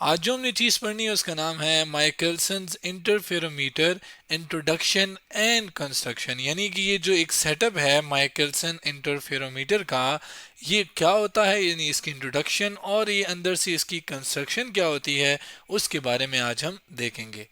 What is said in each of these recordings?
आज जो हमने चीज़ पढ़नी है उसका नाम है Michelson's interferometer introduction and construction. यानी कि ये जो एक सेटअप है माइकलसन इंटरफेरोमीटर का, ये क्या होता है, यानी इसकी इंट्रोडक्शन और ये अंदर से इसकी कंस्ट्रक्शन क्या होती है, उसके बारे में आज हम देखेंगे।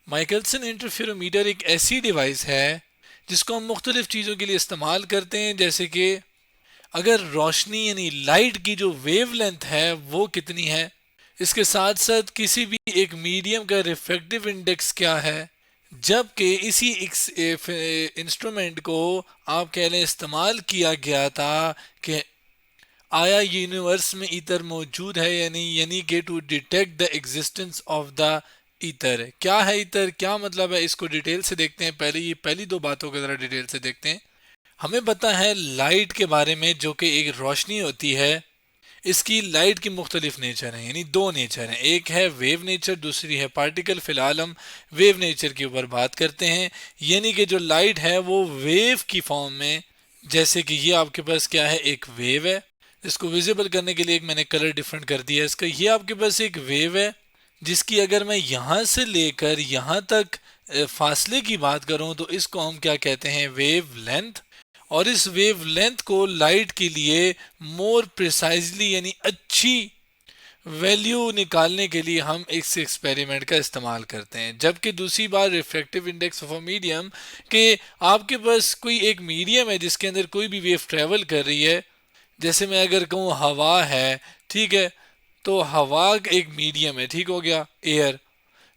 माइकलसन इंटरफेरोमीटर एक ऐसी डिवाइस है जिसको हम मुख्तलिफ चीज़ों के लिए इस्तेमाल करते हैं, जैसे कि अगर रोशनी यानी लाइट की जो वेव लेंथ है वो कितनी है, इसके साथ साथ किसी भी एक मीडियम का रिफ्रैक्टिव इंडेक्स क्या है, जबकि इसी इंस्ट्रूमेंट को आप कह लें इस्तेमाल किया गया था कि आया यूनिवर्स में ईथर मौजूद है या नहीं, यानी कि to detect the existence of the ether. क्या है ईथर, क्या मतलब है, इसको डिटेल से देखते हैं। पहले ये पहली दो बातों को ज़रा डिटेल से देखते हैं। हमें पता है लाइट के बारे में, जो कि एक रोशनी होती है, इसकी लाइट की मुख्तलिफ नेचर हैं, यानी दो नेचर हैं, एक है वेव नेचर, दूसरी है पार्टिकल। फिलहाल हम वेव नेचर के ऊपर बात करते हैं, यानी कि जो लाइट है वो वेव की फॉर्म में, जैसे कि ये आपके पास क्या है, एक वेव है। इसको विजिबल करने के लिए एक मैंने कलर डिफरेंट कर दिया है इसका। ये आपके पास एक वेव है जिसकी अगर मैं यहाँ से लेकर यहाँ तक फासले की बात करूँ तो इसको हम क्या कहते हैं, वेव लेंथ। और इस वेव लेंथ को लाइट के लिए मोर प्रिसाइजली यानी अच्छी वैल्यू निकालने के लिए हम इस एक्सपेरिमेंट का इस्तेमाल करते हैं। जबकि दूसरी बात refractive index of a medium, कि आपके पास कोई एक मीडियम है जिसके अंदर कोई भी वेव ट्रेवल कर रही है, जैसे मैं अगर कहूँ हवा है, ठीक है, तो हवा एक मीडियम है, ठीक हो गया, एयर।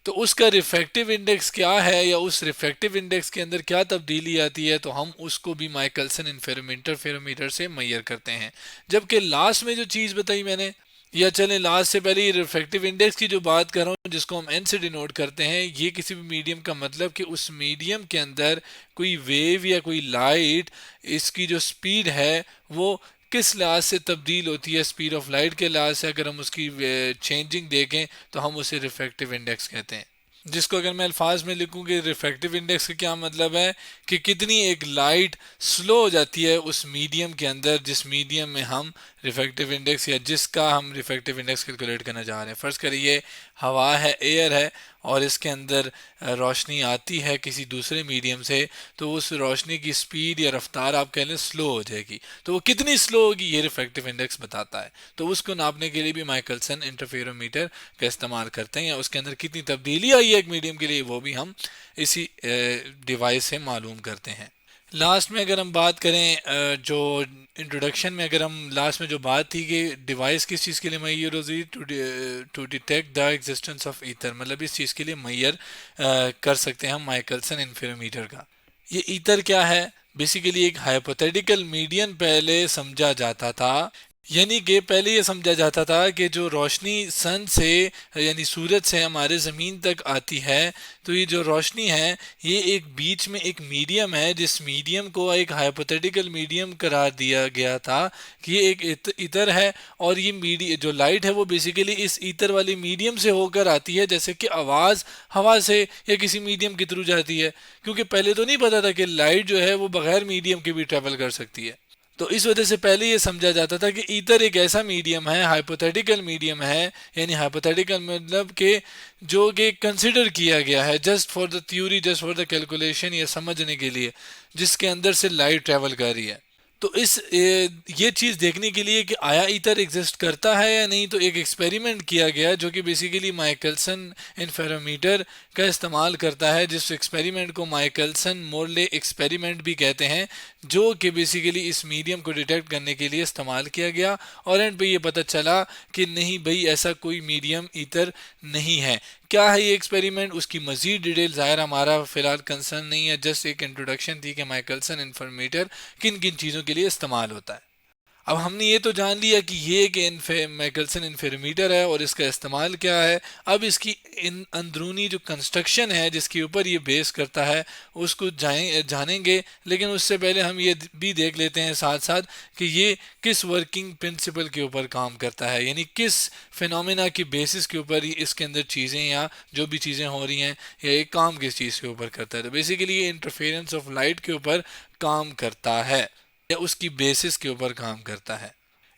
तो उसका रिफ्रैक्टिव इंडेक्स क्या है या उस रिफ्रैक्टिव इंडेक्स के अंदर क्या तब्दीली आती है, तो हम उसको भी माइकलसन इंटरफेरोमीटर से मैयर करते हैं। जबकि लास्ट में जो चीज़ बताई मैंने, या चलें लास्ट से पहले ये रिफ्रैक्टिव इंडेक्स की जो बात कर रहा हूँ जिसको हम एन से डिनोट करते हैं, ये किसी भी मीडियम का मतलब कि उस मीडियम के अंदर कोई वेव या कोई लाइट, इसकी जो स्पीड है वो किस लिहाज से तब्दील होती है, स्पीड ऑफ लाइट के लिहाज से अगर हम उसकी चेंजिंग देखें तो हम उसे रिफ्रैक्टिव इंडेक्स कहते हैं। जिसको अगर मैं अल्फाज में लिखूं कि रिफ्रैक्टिव इंडेक्स का क्या मतलब है, कि कितनी एक लाइट स्लो हो जाती है उस मीडियम के अंदर, जिस मीडियम में हम रिफ्रैक्टिव इंडेक्स या जिसका हम रिफ्रैक्टिव इंडेक्स कैलकुलेट करना चाह रहे हैं। फ़र्ज़ करिए हवा है, एयर है, और इसके अंदर रोशनी आती है किसी दूसरे मीडियम से, तो उस रोशनी की स्पीड या रफ्तार आप कह लें स्लो हो जाएगी। तो वो कितनी स्लो होगी ये रिफ्रैक्टिव इंडेक्स बताता है। तो उसको नापने के लिए भी माइकलसन इंटरफेरोमीटर का इस्तेमाल करते हैं, या उसके अंदर कितनी तब्दीली आई है एक मीडियम के लिए, वो भी हम इसी डिवाइस से मालूम करते हैं। लास्ट में अगर हम बात करें, जो इंट्रोडक्शन में अगर हम लास्ट में जो बात थी कि डिवाइस किस चीज़ के लिए मैयर होती, to detect the existence of ether, मतलब इस चीज़ के लिए मैयर कर सकते हैं हम माइकलसन इंफेरोमीटर का। ये ईथर क्या है, बेसिकली एक हाइपोथेटिकल मीडियम पहले समझा जाता था। यानी कि पहले ये समझा जाता था कि जो रोशनी सन से यानी सूरज से हमारे ज़मीन तक आती है, तो ये जो रोशनी है ये एक बीच में एक मीडियम है, जिस मीडियम को एक हाइपोथेटिकल मीडियम करार दिया गया था कि ये एक ईथर है। और ये मीडियम जो लाइट है वो बेसिकली इस ईथर वाली मीडियम से होकर आती है, जैसे कि आवाज़ हवा से या किसी मीडियम के थ्रू जाती है। क्योंकि पहले तो नहीं पता था कि लाइट जो है वो बगैर मीडियम के भी ट्रेवल कर सकती है। तो इस वजह से पहले ये समझा जाता था कि ईथर एक ऐसा मीडियम है, हाइपोथेटिकल मीडियम है, यानी हाइपोथेटिकल मतलब कि जो कि कंसिडर किया गया है just for the theory, just for the calculation, ये समझने के लिए, जिसके अंदर से लाइट ट्रेवल कर रही है। तो ये चीज़ देखने के लिए कि आया ईथर एग्जिस्ट करता है या नहीं, तो एक एक्सपेरिमेंट किया गया जो कि बेसिकली माइकलसन इंफेरोमीटर का इस्तेमाल करता है, जिस एक्सपेरिमेंट को माइकलसन मोरले एक्सपेरिमेंट भी कहते हैं, जो कि बेसिकली इस मीडियम को डिटेक्ट करने के लिए इस्तेमाल किया गया। और एंड पे ये पता चला कि नहीं भाई, ऐसा कोई मीडियम ईथर नहीं है। क्या है ये एक्सपेरिमेंट, उसकी मजीद डिटेल ज़ाहिर हमारा फिलहाल कंसर्न नहीं है, जस्ट एक इंट्रोडक्शन थी कि माइकलसन इंफॉर्मेटर किन किन चीज़ों के लिए इस्तेमाल होता है। अब हमने ये तो जान लिया कि ये कि माइकलसन इंफेरोमीटर है और इसका इस्तेमाल क्या है। अब इसकी इन अंदरूनी जो कंस्ट्रक्शन है जिसके ऊपर ये बेस करता है उसको जानेंगे, लेकिन उससे पहले हम ये भी देख लेते हैं साथ साथ कि ये किस वर्किंग प्रिंसिपल के ऊपर काम करता है, यानी किस फिनोमेना की बेसिस के ऊपर इसके अंदर चीज़ें या जो भी चीज़ें हो रही हैं या एक काम किस चीज़ के ऊपर करता है। तो बेसिकली ये इंटरफेरेंस ऑफ लाइट के ऊपर काम करता है या उसकी बेसिस के ऊपर काम करता है।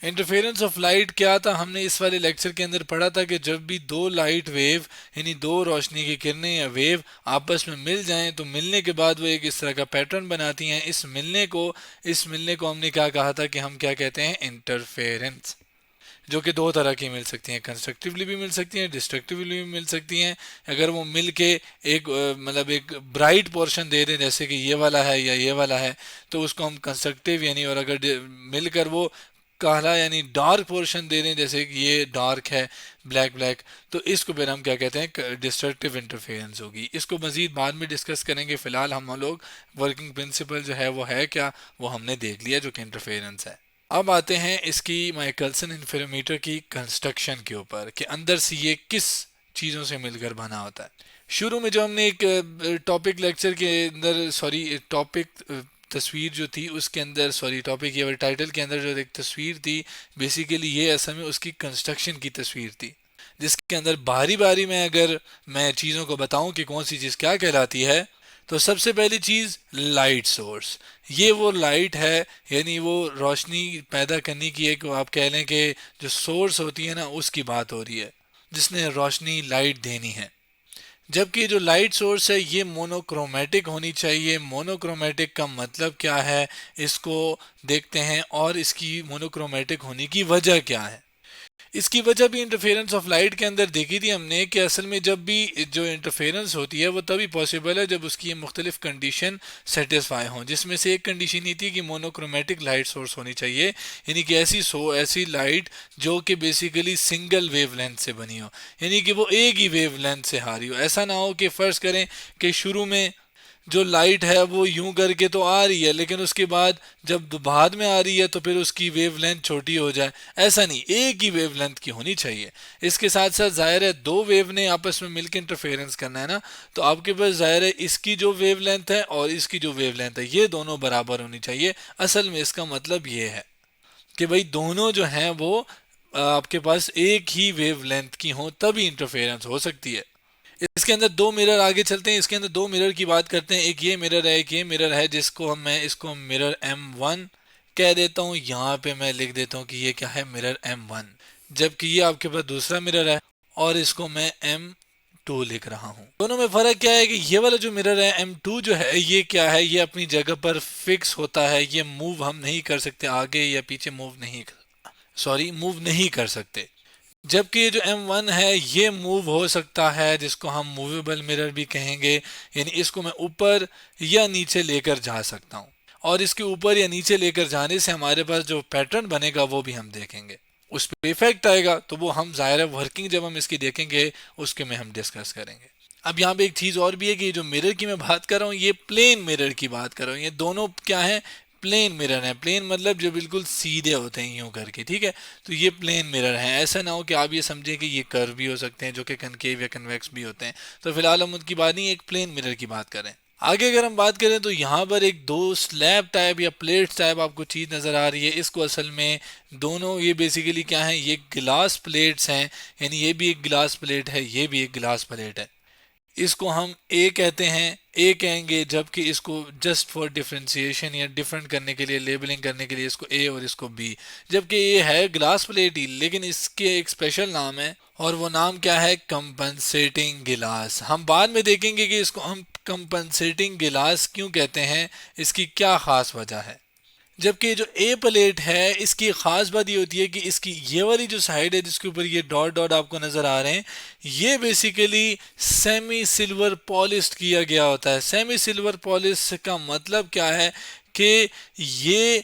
इंटरफेरेंस ऑफ लाइट क्या था, हमने इस वाले लेक्चर के अंदर पढ़ा था कि जब भी दो लाइट वेव यानी दो रोशनी की किरणें या वेव आपस में मिल जाएं तो मिलने के बाद वो एक इस तरह का पैटर्न बनाती हैं। इस मिलने को हमने क्या कहा था कि हम क्या कहते हैं, इंटरफेरेंस, जो कि दो तरह की मिल सकती हैं, कंस्ट्रक्टिवली भी मिल सकती हैं, डिस्ट्रक्टिवली भी मिल सकती हैं। अगर वो मिल के एक मतलब एक ब्राइट पोर्शन दे दें जैसे कि ये वाला है या ये वाला है तो उसको हम कंस्ट्रक्टिव यानी, और अगर मिलकर वो काला यानी डार्क पोर्शन दे दें जैसे कि ये डार्क है ब्लैक ब्लैक, तो इसको फिर हम क्या कहते हैं, डिस्ट्रक्टिव इंटरफेरेंस होगी। इसको मजीद बाद में डिस्कस करेंगे, फिलहाल हम लोग वर्किंग प्रिंसिपल जो है वो है क्या, वो हमने देख लिया जो कि इंटरफेरेंस है। अब आते हैं इसकी माइकलसन इंटरफेरोमीटर की कंस्ट्रक्शन के ऊपर कि अंदर से ये किस चीज़ों से मिलकर बना होता है। शुरू में जो हमने एक टॉपिक लेक्चर के अंदर टॉपिक तस्वीर जो थी उसके अंदर टॉपिक या टाइटल के अंदर जो एक तस्वीर थी, बेसिकली ये असल में उसकी कंस्ट्रक्शन की तस्वीर थी, जिसके अंदर बारी बारी में अगर मैं चीज़ों को बताऊं कि कौन सी चीज़ क्या कहलाती है, तो सबसे पहली चीज़ लाइट सोर्स। ये वो लाइट है यानी वो रोशनी पैदा करने की एक, आप कह लें कि जो सोर्स होती है ना उसकी बात हो रही है, जिसने रोशनी लाइट देनी है। जबकि जो लाइट सोर्स है ये मोनोक्रोमेटिक होनी चाहिए। मोनोक्रोमेटिक का मतलब क्या है, इसको देखते हैं, और इसकी मोनोक्रोमेटिक होने की वजह क्या है। इसकी वजह भी इंटरफेरेंस ऑफ लाइट के अंदर देखी थी हमने कि असल में जब भी जो इंटरफेरेंस होती है वो तभी पॉसिबल है जब उसकी ये मुख्तलिफ कंडीशन सेटिस्फाई हों, जिसमें से एक कंडीशन ये थी कि मोनोक्रोमेटिक लाइट सोर्स होनी चाहिए, यानी कि ऐसी लाइट जो कि बेसिकली सिंगल वेवलेंथ से बनी हो, यानी कि वो एक ही वेवलेंथ से आ रही हो। ऐसा ना हो कि फ़र्ज़ करें कि शुरू में जो लाइट है वो यूं करके तो आ रही है लेकिन उसके बाद जब बाद में आ रही है तो फिर उसकी वेवलेंथ छोटी हो जाए। ऐसा नहीं, एक ही वेवलेंथ की होनी चाहिए। इसके साथ साथ जाहिर है दो वेव ने आपस में मिलकर इंटरफेरेंस करना है ना, तो आपके पास जाहिर है इसकी जो वेवलेंथ है और इसकी जो वेवलेंथ है ये दोनों बराबर होनी चाहिए। असल में इसका मतलब ये है कि भाई दोनों जो हैं वो आपके पास एक ही वेवलेंथ की हो तभी इंटरफेरेंस हो सकती है। इसके अंदर दो मिरर, आगे चलते हैं, इसके अंदर दो मिरर की बात करते हैं। एक ये मिरर है, एक ये मिरर है, जिसको मैं इसको मिरर M1 कह देता हूँ। यहाँ पे मैं लिख देता हूँ कि ये क्या है, मिरर M1। जबकि ये आपके पास दूसरा मिरर है और इसको मैं M2 लिख रहा हूँ। दोनों में फर्क क्या है कि ये वाला जो मिरर है M2 जो है ये क्या है, ये अपनी जगह पर फिक्स होता है, ये मूव हम नहीं कर सकते, आगे या पीछे मूव नहीं कर सकते। जबकि ये जो M1 है ये मूव हो सकता है, जिसको हम मूवेबल मिरर भी कहेंगे, यानी इसको मैं ऊपर या नीचे लेकर जा सकता हूँ, और इसके ऊपर या नीचे लेकर जाने से हमारे पास जो पैटर्न बनेगा वो भी हम देखेंगे, उस पर इफेक्ट आएगा, तो वो हम ज़ाहिर है वर्किंग जब हम इसकी देखेंगे उसके में हम डिस्कस करेंगे। अब यहाँ पे एक चीज़ और भी है कि जो मिरर की मैं बात कर रहा हूँ ये प्लेन मिरर की बात कर रहा हूँ। ये दोनों क्या है, प्लेन मिरर है। प्लेन मतलब जो बिल्कुल सीधे होते हैं यूं करके, ठीक है। तो ये प्लेन मिरर हैं। ऐसा ना हो कि आप ये समझें कि ये कर्व भी हो सकते हैं जो कि कनकेव या कन्वेक्स भी होते हैं। तो फिलहाल हम उनकी बात नहीं, एक प्लेन मिरर की बात करें। आगे अगर हम बात करें तो यहाँ पर एक दो स्लैब टाइप या प्लेट टाइप आपको चीज़ नज़र आ रही है। इसको असल में दोनों ये बेसिकली क्या है, ये गिलास प्लेट्स हैं, यानी ये भी एक गिलास प्लेट है, ये भी एक गिलास प्लेट है। इसको हम ए कहते हैं, ए कहेंगे, जबकि इसको जस्ट फॉर डिफ्रेंसिएशन या डिफरेंट करने के लिए, लेबलिंग करने के लिए इसको ए और इसको बी। जबकि ये है ग्लास प्लेट ही, लेकिन इसके एक स्पेशल नाम है और वो नाम क्या है, कंपनसेटिंग गिलास। हम बाद में देखेंगे कि इसको हम कंपनसेटिंग गिलास क्यों कहते हैं, इसकी क्या खास वजह है। जबकि जो ए प्लेट है इसकी ख़ास बात ये होती है कि इसकी ये वाली जो साइड है जिसके ऊपर ये डॉट डॉट आपको नज़र आ रहे हैं, ये बेसिकली सेमी सिल्वर पॉलिश किया गया होता है। सेमी सिल्वर पॉलिश का मतलब क्या है कि ये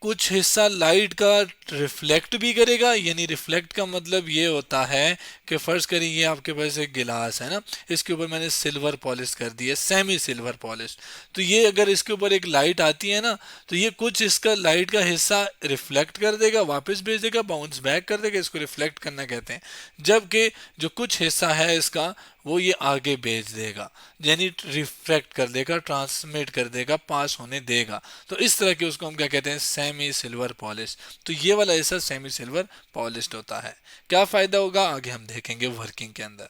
कुछ हिस्सा लाइट का रिफ्लेक्ट भी करेगा, यानी रिफ्लेक्ट का मतलब ये होता है कि फ़र्ज़ करें ये आपके पास एक गिलास है ना, इसके ऊपर मैंने सिल्वर पॉलिश कर दी है, सेमी सिल्वर पॉलिश। तो ये अगर इसके ऊपर एक लाइट आती है ना, तो ये कुछ इसका लाइट का हिस्सा रिफ्लेक्ट कर देगा, वापस भेज देगा, बाउंस बैक कर देगा, इसको रिफ्लेक्ट करना कहते हैं। जबकि जो कुछ हिस्सा है इसका वो ये आगे भेज देगा, यानी रिफ्लेक्ट कर देगा, ट्रांसमिट कर देगा, पास होने देगा। तो इस तरह के उसको हम क्या कहते हैं, सेमी सिल्वर पॉलिश। तो ये वाला हिस्सा सेमी सिल्वर पॉलिश्ड होता है। क्या फ़ायदा होगा आगे हम देखेंगे वर्किंग के अंदर।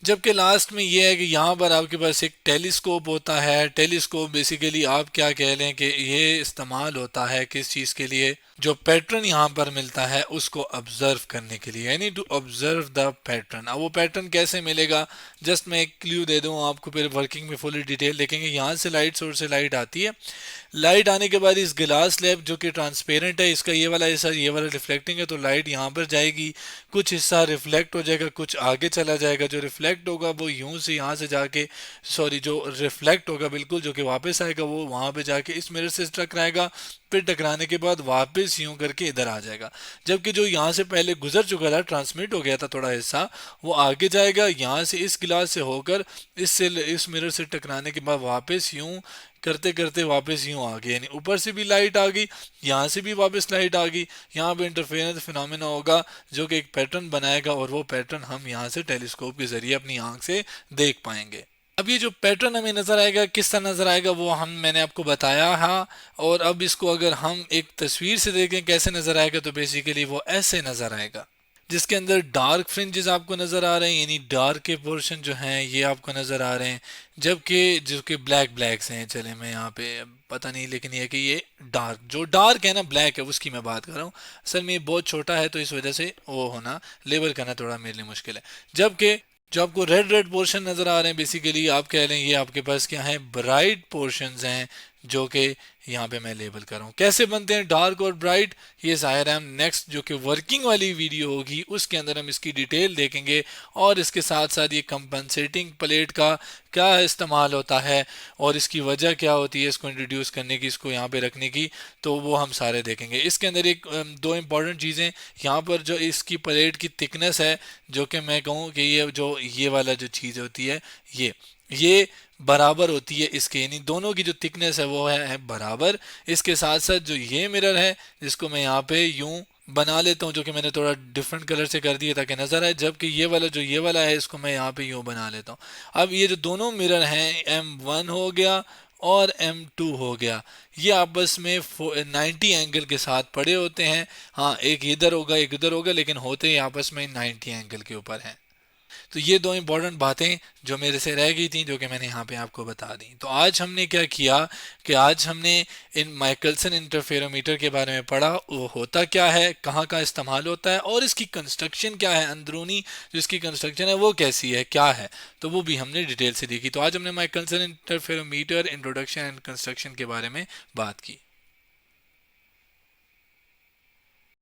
जबकि लास्ट में ये है कि यहाँ पर आपके पास एक टेलीस्कोप होता है। टेलीस्कोप बेसिकली आप क्या कह लें कि ये इस्तेमाल होता है किस चीज़ के लिए, जो पैटर्न यहाँ पर मिलता है उसको ऑब्जर्व करने के लिए, यानी टू ऑब्जर्व द पैटर्न। अब वो पैटर्न कैसे मिलेगा, जस्ट मैं एक क्लू दे दूँ आपको, फिर वर्किंग में फुली डिटेल देखेंगे। यहाँ से लाइट सोर्स से लाइट आती है, लाइट आने के बाद इस गिलास स्लैब जो कि ट्रांसपेरेंट है, इसका ये वाला हिस्सा, ये वाला रिफ्लेक्टिंग है, तो लाइट यहाँ पर जाएगी, कुछ हिस्सा रिफ्लेक्ट हो जाएगा, कुछ आगे चला जाएगा। जो रिफ्लेक्ट होगा वो यूं से यहाँ से जाके, सॉरी जो रिफ्लेक्ट होगा बिल्कुल जो कि वापस आएगा वो वहाँ पे जाके इस मिरर से टकराएगा, फिर टकराने के बाद वापस यूं करके इधर आ जाएगा। जबकि जो यहाँ से पहले गुजर चुका था, ट्रांसमिट हो गया था थोड़ा हिस्सा, वो आगे जाएगा, यहाँ से इस गिलास से होकर इस मिरर से टकराने के बाद वापस यूं करते करते वापस यूं आ गई, यानी ऊपर से भी लाइट आ गई, यहाँ से भी वापस लाइट आ गई। यहाँ पे इंटरफेरेंस फिनोमेना होगा जो कि एक पैटर्न बनाएगा, और वो पैटर्न हम यहाँ से टेलीस्कोप के जरिए अपनी आंख से देख पाएंगे। अब ये जो पैटर्न हमें नजर आएगा, किस तरह नजर आएगा, वो मैंने आपको बताया है। और अब इसको अगर हम एक तस्वीर से देखें कैसे नजर आएगा, तो बेसिकली वो ऐसे नजर आएगा, जिसके अंदर डार्क फ्रिंजेस आपको नजर आ रहे हैं, यानी डार्क के पोर्शन जो हैं ये आपको नजर आ रहे हैं, जबकि जो कि ब्लैक ब्लैक्स हैं, चले मैं यहाँ पे पता नहीं, लेकिन ये कि ये डार्क, जो डार्क है ना ब्लैक है, उसकी मैं बात कर रहा हूँ। असल में ये बहुत छोटा है तो इस वजह से वो होना लेबल करना थोड़ा मेरे लिए मुश्किल है। जबकि जो आपको रेड रेड पोर्शन नजर आ रहे हैं, बेसिकली आप कह लें ये आपके पास क्या है, ब्राइट पोर्शंस हैं, जो कि यहाँ पे मैं लेबल कर रहा हूँ। कैसे बनते हैं डार्क और ब्राइट, ये जाहिर है हम नेक्स्ट जो कि वर्किंग वाली वीडियो होगी उसके अंदर हम इसकी डिटेल देखेंगे, और इसके साथ साथ ये कंपनसेटिंग प्लेट का क्या इस्तेमाल होता है और इसकी वजह क्या होती है इसको इंट्रोड्यूस करने की, इसको यहाँ पे रखने की, तो वो हम सारे देखेंगे। इसके अंदर एक दो इंपॉर्टेंट चीज़ें, यहाँ पर जो इसकी प्लेट की थिकनेस है, जो कि मैं कहूँ कि ये वाला जो चीज़ होती है ये बराबर होती है इसके, यानी दोनों की जो थिकनेस है वो है बराबर। इसके साथ साथ जो ये मिरर है, जिसको मैं यहाँ पे यूं बना लेता हूँ, जो कि मैंने थोड़ा डिफरेंट कलर से कर दिया ताकि नजर आए, जबकि ये वाला है इसको मैं यहाँ पे यूं बना लेता हूँ। अब ये जो दोनों मिरर हैं, M1 हो गया और M2 हो गया, ये आपस में 90 एंगल के साथ पड़े होते हैं। हाँ, एक इधर होगा एक उधर होगा, लेकिन होते ही आपस में 90 एंगल के ऊपर हैं। तो ये दो इंपॉर्टेंट बातें जो मेरे से रह गई थी, जो कि मैंने यहाँ पे आपको बता दी। तो आज हमने क्या किया कि आज हमने इन माइकलसन इंटरफेरोमीटर के बारे में पढ़ा, वो होता क्या है, कहाँ कहाँ इस्तेमाल होता है, और इसकी कंस्ट्रक्शन क्या है, अंदरूनी जो इसकी कंस्ट्रक्शन है वो कैसी है, क्या है, तो वो भी हमने डिटेल से देखी। तो आज हमने Michelson interferometer introduction and construction के बारे में बात की।